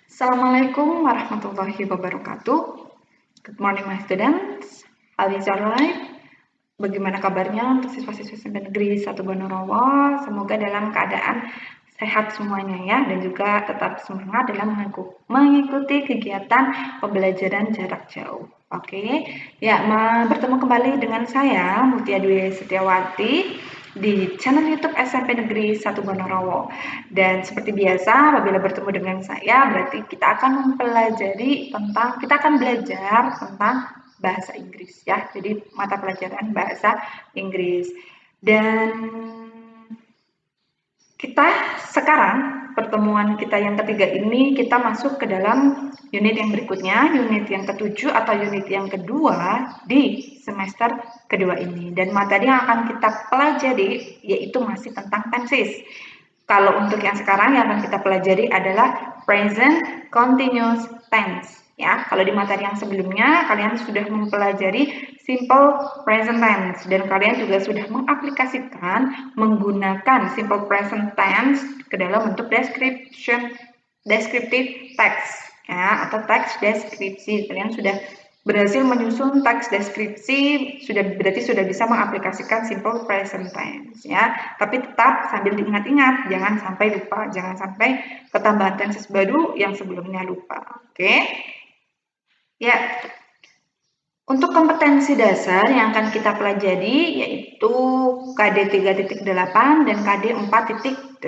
Assalamualaikum warahmatullahi wabarakatuh. Good morning my students. How is your life? Bagaimana kabarnya untuk siswa-siswi SMP Negeri 1 Bonorowo? Semoga dalam keadaan sehat semuanya ya, dan juga tetap semangat dalam mengikuti kegiatan pembelajaran jarak jauh. Oke, ya, bertemu kembali dengan saya Mutia Dwi Setiawati di channel YouTube SMP Negeri 1 Bonorowo. Dan seperti biasa, apabila bertemu dengan saya, berarti kita akan belajar tentang bahasa Inggris ya. Jadi mata pelajaran bahasa Inggris. Dan kita sekarang pertemuan kita yang ketiga ini kita masuk ke dalam unit yang berikutnya, unit yang ketujuh atau unit yang kedua di semester kedua ini. Dan materi yang akan kita pelajari yaitu masih tentang tenses. Kalau untuk yang sekarang yang akan kita pelajari adalah present continuous tense. Ya, kalau di materi yang sebelumnya kalian sudah mempelajari simple present tense dan kalian juga sudah mengaplikasikan menggunakan simple present tense ke dalam bentuk descriptive text ya, atau teks deskripsi. Kalian sudah berhasil menyusun teks deskripsi, berarti sudah bisa mengaplikasikan simple present tense ya. Tapi tetap sambil diingat-ingat, jangan sampai lupa, jangan sampai ketambahan tenses baru yang sebelumnya lupa. Oke. Ya. Untuk kompetensi dasar yang akan kita pelajari yaitu KD 3.8 dan KD 4.8.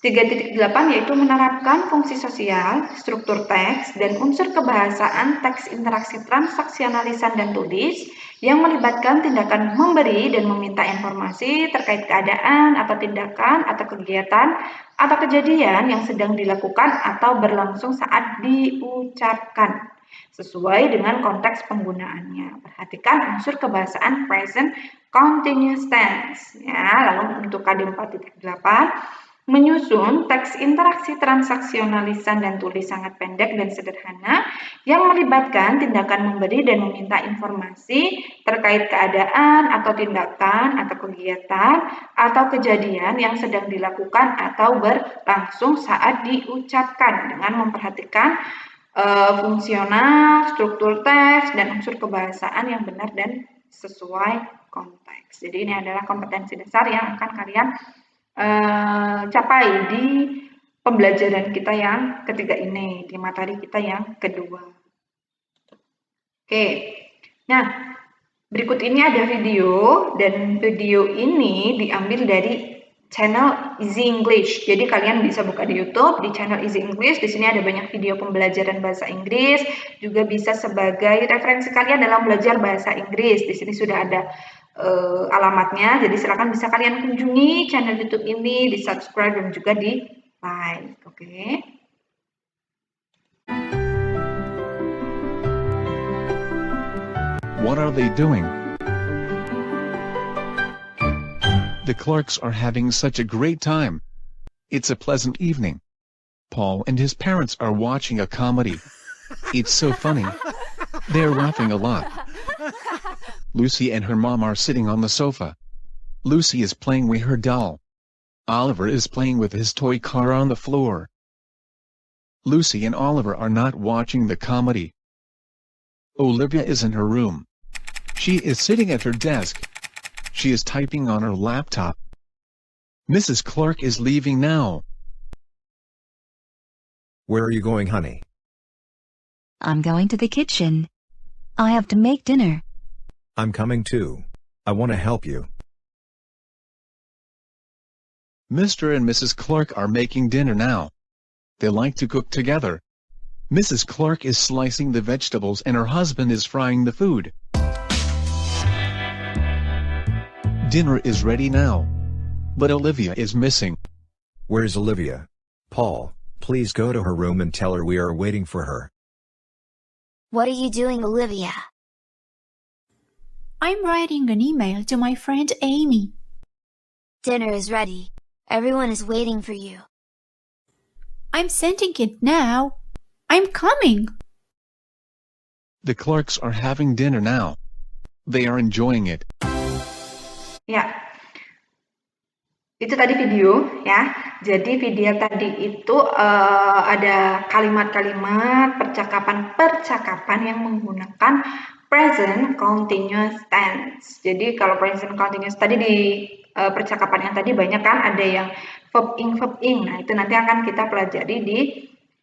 3.8 yaitu menerapkan fungsi sosial, struktur teks, dan unsur kebahasaan teks interaksi transaksional lisan dan tulis yang melibatkan tindakan memberi dan meminta informasi terkait keadaan atau tindakan atau kegiatan atau kejadian yang sedang dilakukan atau berlangsung saat diucapkan sesuai dengan konteks penggunaannya. Perhatikan unsur kebahasaan present continuous tense ya. Lalu untuk KD 4.8 menyusun teks interaksi transaksional lisan dan tulis sangat pendek dan sederhana yang melibatkan tindakan memberi dan meminta informasi terkait keadaan atau tindakan atau kegiatan atau kejadian yang sedang dilakukan atau berlangsung saat diucapkan dengan memperhatikan fungsional, struktur teks, dan unsur kebahasaan yang benar dan sesuai konteks. Jadi ini adalah kompetensi dasar yang akan kalian capai di pembelajaran kita yang ketiga ini, di materi kita yang kedua. Oke, nah berikut ini ada video, dan video ini diambil dari channel Easy English. Jadi kalian bisa buka di YouTube di channel Easy English. Di sini ada banyak video pembelajaran bahasa Inggris, juga bisa sebagai referensi kalian dalam belajar bahasa Inggris. Di sini sudah ada alamatnya, jadi silakan bisa kalian kunjungi channel YouTube ini, di subscribe dan juga di like. Oke. What are they doing? The Clarks are having such a great time. It's a pleasant evening. Paul and his parents are watching a comedy. It's so funny. They're laughing a lot. Lucy and her mom are sitting on the sofa. Lucy is playing with her doll. Oliver is playing with his toy car on the floor. Lucy and Oliver are not watching the comedy. Olivia is in her room. She is sitting at her desk. She is typing on her laptop. Mrs. Clark is leaving now. Where are you going, honey? I'm going to the kitchen. I have to make dinner. I'm coming too. I want to help you. Mr. and Mrs. Clark are making dinner now. They like to cook together. Mrs. Clark is slicing the vegetables and her husband is frying the food. Dinner is ready now. But Olivia is missing. Where's Olivia? Paul, please go to her room and tell her we are waiting for her. What are you doing, Olivia? I'm writing an email to my friend Amy. Dinner is ready. Everyone is waiting for you. I'm sending it now. I'm coming. The Clarks are having dinner now. They are enjoying it. Ya. Itu tadi video ya. Jadi video tadi itu ada kalimat-kalimat percakapan-percakapan yang menggunakan present continuous tense. Jadi kalau present continuous tadi di percakapan yang tadi banyak kan ada yang verb ing. Nah, itu nanti akan kita pelajari di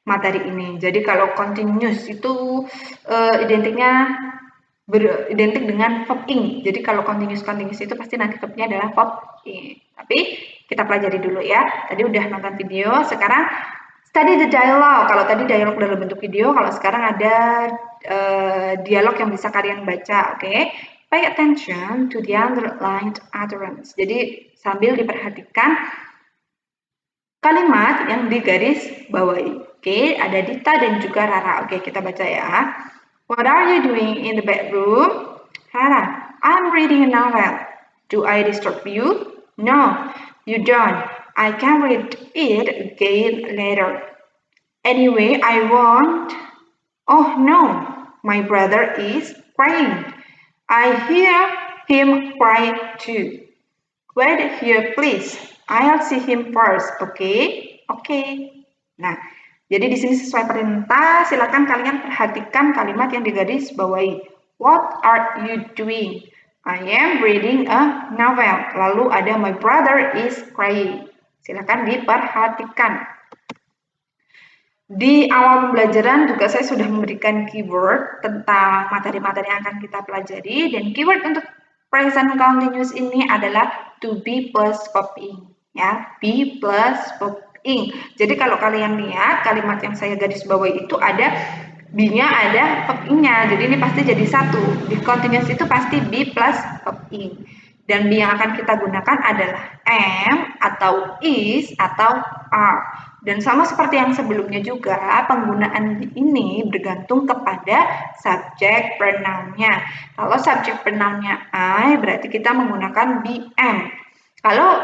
materi ini. Jadi kalau continuous itu identik dengan verb ing. Jadi kalau continuous itu pasti nanti verbnya adalah verb ing. Tapi kita pelajari dulu ya. Tadi udah nonton video, sekarang study the dialogue. Kalau tadi dialog dalam bentuk video, kalau sekarang ada dialog yang bisa kalian baca, oke? Pay attention to the underlined utterance. Jadi sambil diperhatikan kalimat yang digaris bawahi. Oke, ada Dita dan juga Rara. Oke, kita baca ya. What are you doing in the bedroom? Rara, I'm reading a novel. Do I disturb you? No, you don't. I can read it again later. Anyway, I won't. Oh no, my brother is crying. I hear him cry too. Wait here, please. I'll see him first, okay? Okay. Nah, jadi di sini sesuai perintah, silakan kalian perhatikan kalimat yang digaris bawahi. What are you doing? I am reading a novel. Lalu ada my brother is crying. Silakan diperhatikan. Di awal pembelajaran juga saya sudah memberikan keyword tentang materi-materi yang akan kita pelajari, dan keyword untuk present continuous ini adalah to be plus verb ing, ya, be plus verb ing. Jadi kalau kalian lihat kalimat yang saya garis bawahi itu ada be-nya, ada verb ing-nya. Jadi ini pasti jadi satu. Di continuous itu pasti be plus verb ing. Dan be yang akan kita gunakan adalah am atau is atau are. Dan sama seperti yang sebelumnya juga, penggunaan ini bergantung kepada subjek pronoun-nya. Kalau subjek pronoun-nya I, berarti kita menggunakan be am. Kalau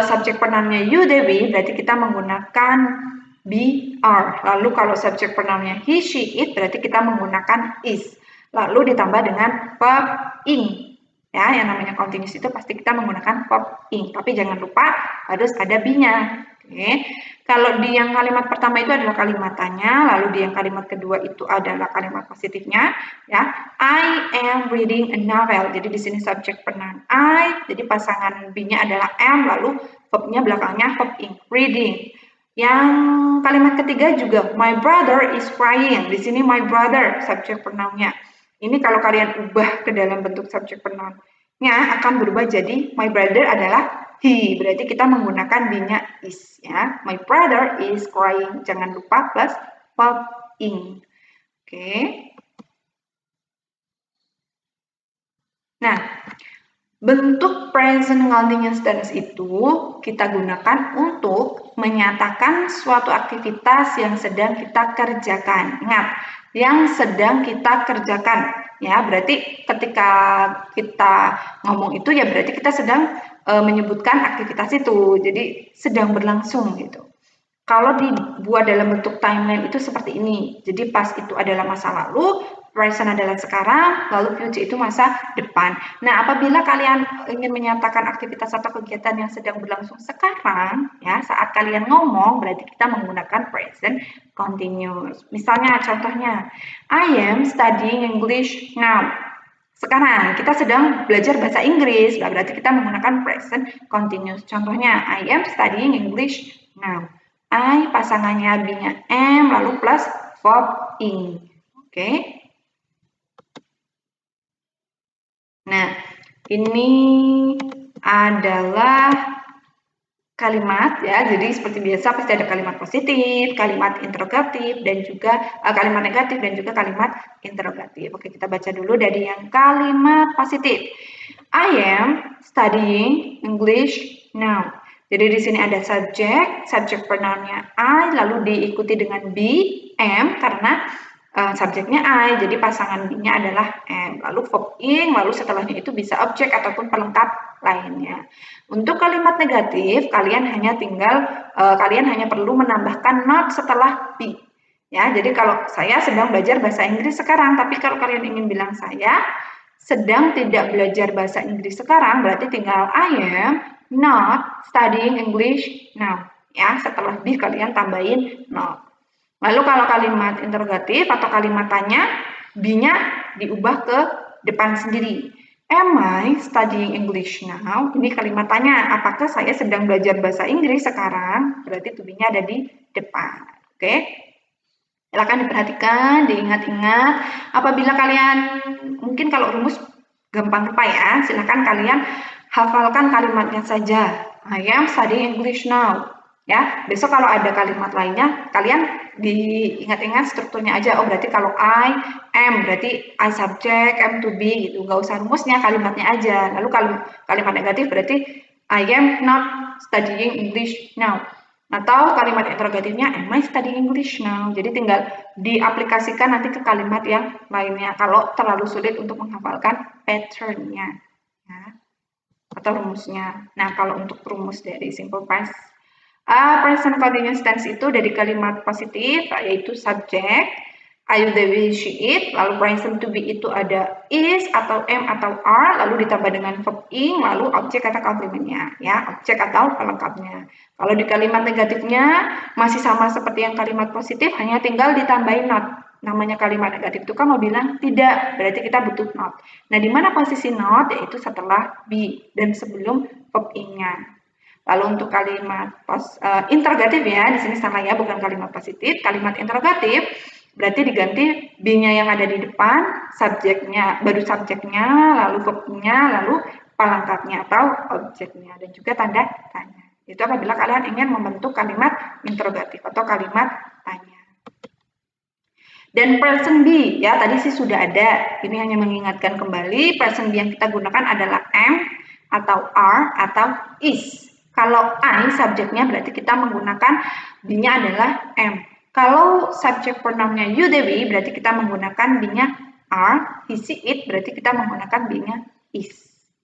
subjek pronoun-nya you, Dewi, berarti kita menggunakan be are. Lalu kalau subjek pronoun-nya he, she, it, berarti kita menggunakan is. Lalu ditambah dengan verb ing. Ya, yang namanya continuous itu pasti kita menggunakan verb ing. Tapi jangan lupa harus ada be-nya. Oke. Kalau di yang kalimat pertama itu adalah kalimat tanya, lalu di yang kalimat kedua itu adalah kalimat positifnya, ya. I am reading a novel. Jadi di sini subjek pronoun I, jadi pasangan be-nya adalah am, lalu verb-nya belakangnya verb ing, reading. Yang kalimat ketiga juga my brother is crying. Di sini my brother subjek pronoun-nya. Ini kalau kalian ubah ke dalam bentuk subjek pronoun-nya akan berubah jadi my brother adalah he, berarti kita menggunakan be-nya is, ya. My brother is crying. Jangan lupa plus verb ing. Oke. Nah, bentuk present continuous tense itu kita gunakan untuk menyatakan suatu aktivitas yang sedang kita kerjakan. Ingat, yang sedang kita kerjakan. Ya, berarti ketika kita ngomong itu ya berarti kita sedang menyebutkan aktivitas itu, jadi sedang berlangsung gitu. Kalau dibuat dalam bentuk timeline itu seperti ini, jadi past itu adalah masa lalu, present adalah sekarang, lalu future itu masa depan. Nah, apabila kalian ingin menyatakan aktivitas atau kegiatan yang sedang berlangsung sekarang, ya saat kalian ngomong, berarti kita menggunakan present continuous. Misalnya, contohnya, I am studying English now. Sekarang kita sedang belajar bahasa Inggris, berarti kita menggunakan present continuous. Contohnya, I am studying English now. I pasangannya be-nya am, lalu plus verb ing. Oke. Nah, ini adalah kalimat ya, jadi seperti biasa pasti ada kalimat positif, kalimat interrogatif, dan juga kalimat negatif dan juga kalimat interrogatif. Oke, kita baca dulu dari yang kalimat positif. I am studying English now. Jadi di sini ada subjek pronounnya I, lalu diikuti dengan be, am, karena subjeknya I, jadi pasangan be-nya adalah am, lalu verb ing, lalu setelahnya itu bisa objek ataupun pelengkap lainnya. Untuk kalimat negatif, kalian hanya perlu menambahkan not setelah be. Ya, jadi kalau saya sedang belajar bahasa Inggris sekarang, tapi kalau kalian ingin bilang saya sedang tidak belajar bahasa Inggris sekarang, berarti tinggal I am not studying English now. Ya, setelah be kalian tambahin not. Lalu kalau kalimat interrogatif atau kalimat tanya, be-nya diubah ke depan sendiri. Am I studying English now? Ini kalimat tanya, apakah saya sedang belajar bahasa Inggris sekarang? Berarti to be-nya ada di depan. Oke? Silakan diperhatikan, diingat-ingat. Apabila kalian, mungkin kalau rumus gampang lupa ya, silakan kalian hafalkan kalimatnya saja. I am studying English now. Ya, besok kalau ada kalimat lainnya, kalian diingat-ingat strukturnya aja. Oh, berarti kalau I am, berarti I subject, am to be gitu. Nggak usah rumusnya, kalimatnya aja. Lalu kalau kalimat negatif berarti I am not studying English now. Atau kalimat interrogatifnya, am I studying English now? Jadi tinggal diaplikasikan nanti ke kalimat yang lainnya. Kalau terlalu sulit untuk menghafalkan pattern-nya. Ya, atau rumusnya. Nah, kalau untuk rumus dari simple past present continuous tense itu dari kalimat positif, yaitu subject, I, they, we, she, it, lalu present to be itu ada is, atau am, atau are, lalu ditambah dengan verb ing, lalu objek atau komplementnya, ya, objek atau pelengkapnya. Kalau di kalimat negatifnya masih sama seperti yang kalimat positif, hanya tinggal ditambahin not. Namanya kalimat negatif itu kan mau bilang tidak, berarti kita butuh not. Nah, di mana posisi not? Yaitu setelah be dan sebelum verb ing-nya. Lalu untuk kalimat interrogatif ya, di sini sama ya, bukan kalimat positif. Kalimat interrogatif berarti diganti be-nya yang ada di depan, subjeknya, baru subjeknya, lalu verb-nya, lalu pelengkapnya atau objeknya, dan juga tanda tanya. Itu apabila kalian ingin membentuk kalimat interrogatif atau kalimat tanya. Dan person be, ya tadi sih sudah ada. Ini hanya mengingatkan kembali, person be yang kita gunakan adalah am, atau are, atau is. Kalau I, subjeknya berarti kita menggunakan be-nya adalah am. Kalau subjek pronoun-nya you, they, we, berarti kita menggunakan be-nya are. He, she, it, berarti kita menggunakan be-nya is.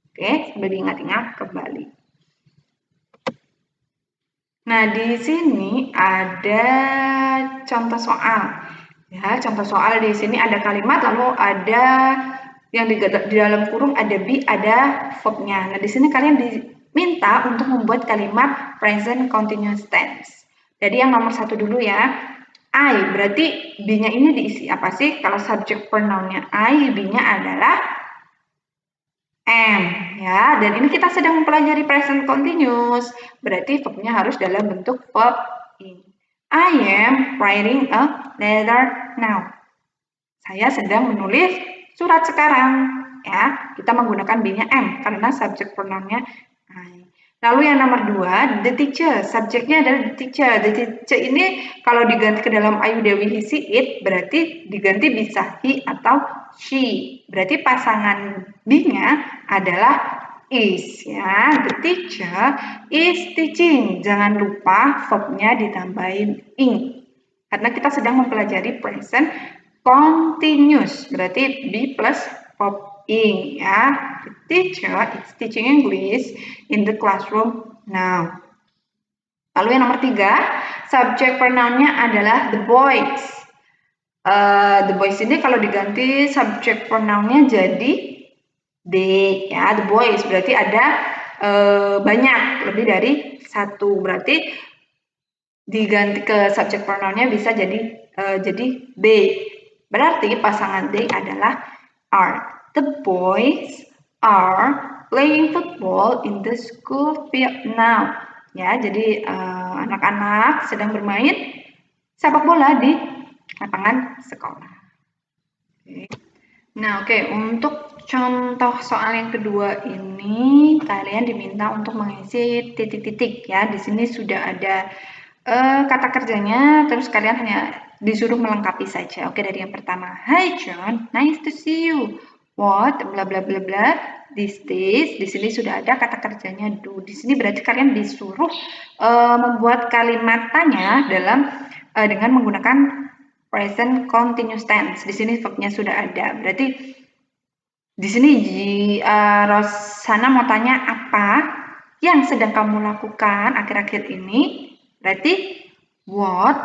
Oke, sambil diingat-ingat kembali. Nah, di sini ada contoh soal. Ya, contoh soal di sini ada kalimat, lalu ada yang di dalam kurung ada be, ada verb-nya. Nah, di sini kalian diminta untuk membuat kalimat present continuous tense. Jadi yang nomor 1 dulu ya. I, berarti be-nya ini diisi apa sih? Kalau subject pronoun-nya I, be-nya adalah am, ya. Dan ini kita sedang mempelajari present continuous. Berarti verb-nya harus dalam bentuk verb ing. I am writing a letter now. Saya sedang menulis surat sekarang, ya. Kita menggunakan be-nya am karena subject pronoun-nya I. Lalu yang nomor 2, the teacher. Subjeknya adalah the teacher. The teacher ini kalau diganti ke dalam I, they, we, he, she, it, berarti diganti bisa he atau she. Berarti pasangan be-nya adalah is, ya. The teacher is teaching. Jangan lupa verb-nya ditambahin ing. Karena kita sedang mempelajari present continuous. Berarti be plus verb ing, ya. The teacher is teaching English in the classroom now. Lalu yang nomor 3, subject pronoun-nya adalah the boys. The boys ini kalau diganti subject pronoun-nya jadi they, ya. The boys berarti ada banyak, lebih dari 1. Berarti diganti ke subject pronoun-nya bisa jadi they. Berarti pasangan they adalah are. The boys are playing football in the school field now. Ya, jadi anak-anak sedang bermain sepak bola di lapangan sekolah. Oke. Nah, untuk contoh soal yang kedua ini kalian diminta untuk mengisi titik-titik ya. Di sini sudah ada kata kerjanya, terus kalian hanya disuruh melengkapi saja. Oke, dari yang pertama. Hi John, nice to see you. What, bla bla bla bla, these days. Di sini sudah ada kata kerjanya do. Di sini berarti kalian disuruh membuat kalimat tanya dengan menggunakan present continuous tense. Di sini verb-nya sudah ada. Berarti di sini Rosana mau tanya apa yang sedang kamu lakukan akhir-akhir ini. Berarti what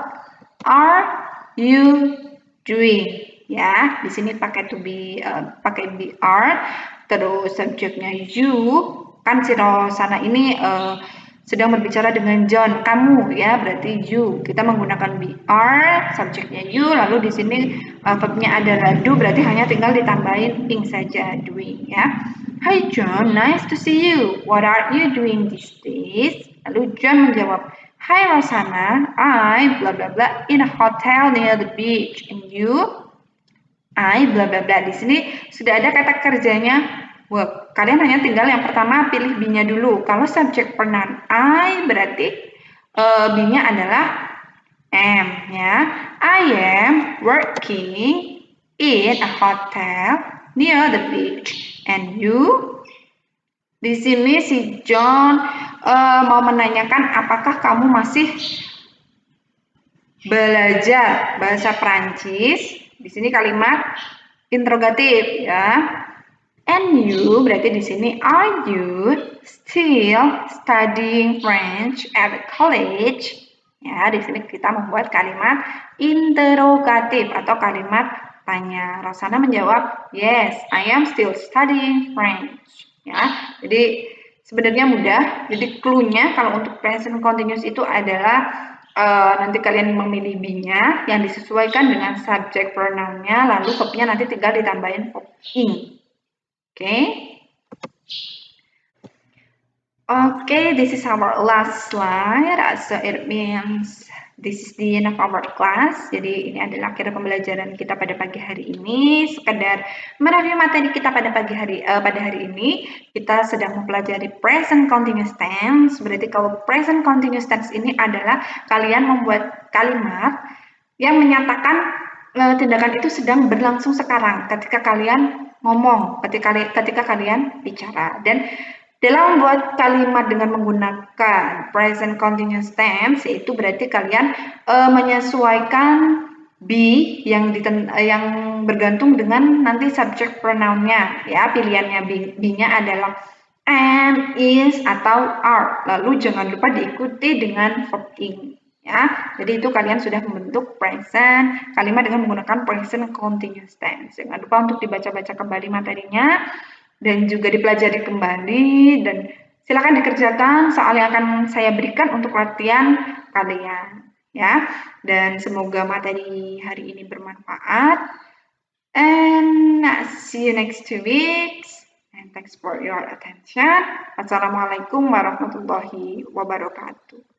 are you doing? Ya, di sini pakai to be, pakai be are, terus subjeknya you, kan si Rosana ini sedang berbicara dengan John, kamu ya, berarti you. Kita menggunakan BR, subjeknya you, lalu di sini verbnya adalah do, berarti hanya tinggal ditambahin ing saja, doing ya. Hi John, nice to see you. What are you doing these days? Lalu John menjawab, Hi Rosana, I blah blah blah in a hotel near the beach. And you? I blah blah blah. Di sini sudah ada kata kerjanya work. Kalian hanya tinggal yang pertama pilih be-nya dulu. Kalau subjek pronoun I berarti be-nya adalah am ya. I am working in a hotel near the beach. And you? Di sini si John mau menanyakan apakah kamu masih belajar bahasa Prancis. Di sini kalimat interrogatif ya. And you berarti di sini are you still studying French at college? Ya, di sini kita membuat kalimat interrogatif atau kalimat tanya. Rosana menjawab, yes, I am still studying French. Ya, jadi sebenarnya mudah. Jadi clue-nya kalau untuk present continuous itu adalah nanti kalian memilih be-nya yang disesuaikan dengan subjek pronoun-nya, lalu verb-nya nanti tinggal ditambahin verb ing. Okay, this is our last slide. So it means this is the end of our class. Jadi ini adalah akhir pembelajaran kita pada pagi hari ini. Sekedar mereview materi kita pada hari ini, kita sedang mempelajari present continuous tense. Berarti kalau present continuous tense ini adalah kalian membuat kalimat yang menyatakan tindakan itu sedang berlangsung sekarang ketika kalian ngomong, ketika kalian bicara. Dan dalam membuat kalimat dengan menggunakan present continuous tense, yaitu berarti kalian menyesuaikan be yang bergantung dengan nanti subject pronoun-nya ya. Pilihannya be-nya adalah am, is, atau are. Lalu jangan lupa diikuti dengan verb ing. Ya, jadi itu kalian sudah membentuk present kalimat dengan menggunakan present continuous tense. Jangan lupa untuk dibaca-baca kembali materinya dan juga dipelajari kembali, dan silakan dikerjakan soal yang akan saya berikan untuk latihan kalian ya. Dan semoga materi hari ini bermanfaat, and see you next 2 weeks, and thanks for your attention. Wassalamualaikum warahmatullahi wabarakatuh.